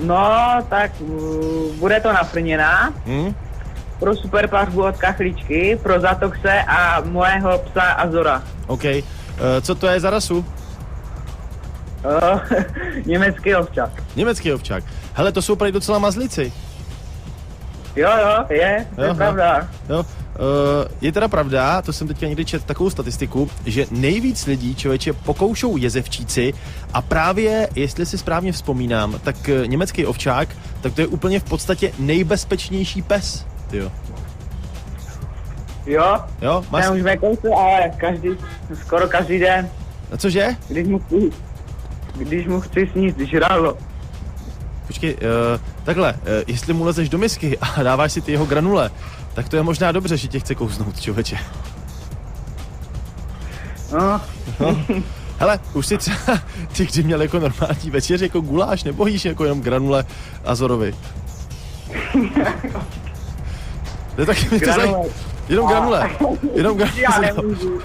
No, tak bude to naplněná. Pro superpařbu od Kachličky, pro Zatokse a mojeho psa Azora. OK. Co to je za rasu? Německý ovčák. Německý ovčák. Hele, to jsou prý docela mazlici. Jo, to je pravda. Jo. Je teda pravda, to jsem teďka někdy četl takovou statistiku, že nejvíc lidí, člověče, pokoušou jezevčíci a právě, jestli si správně vzpomínám, tak německý ovčák, tak to je úplně v podstatě nejbezpečnější pes. Jo. Jo? Já už kousek, ale skoro každý den. A cože? Když mu chci sníst žrádlo. Počkej, takhle, jestli mu lezeš do misky a dáváš si ty jeho granule, tak to je možná dobře, že tě chce kousnout, člověče. No. Hele, už si třeba ty kdy měl jako normální večeř, jako guláš, nebo jíš jako jenom granule Azorovi? To je taky mi to Jenom granule. Já nemůžu.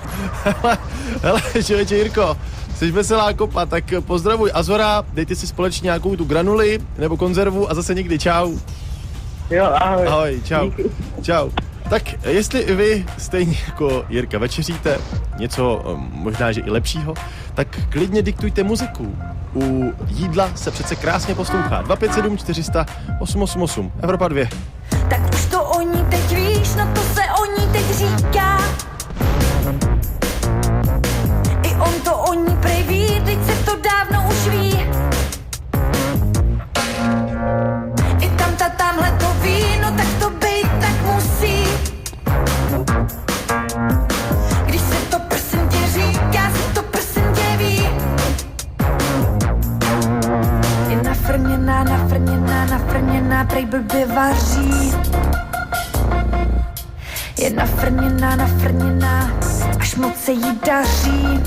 Hele, člověče Jirko, jsi veselá kopa, tak pozdravuj Azora, dejte si společně nějakou tu granuli nebo konzervu a zase někdy čau. Jo, ahoj. Ahoj, čau. Čau. Tak jestli vy stejně jako Jirka večeříte něco možná, že i lepšího, tak klidně diktujte muziku. U jídla se přece krásně poslouchá. 257 400 888 Evropa 2. Tak už to o ní teď víš, no to se o ní teď říká. I on to o ní prej ví, teď se to dávno už ví. I tamhle to ví, no tak to bejt tak musí. Když se to prosím tě říká, se to prosím tě ví. Je nafrněná, prej blbě vaří. Je nafrněná, až moc se jí daří.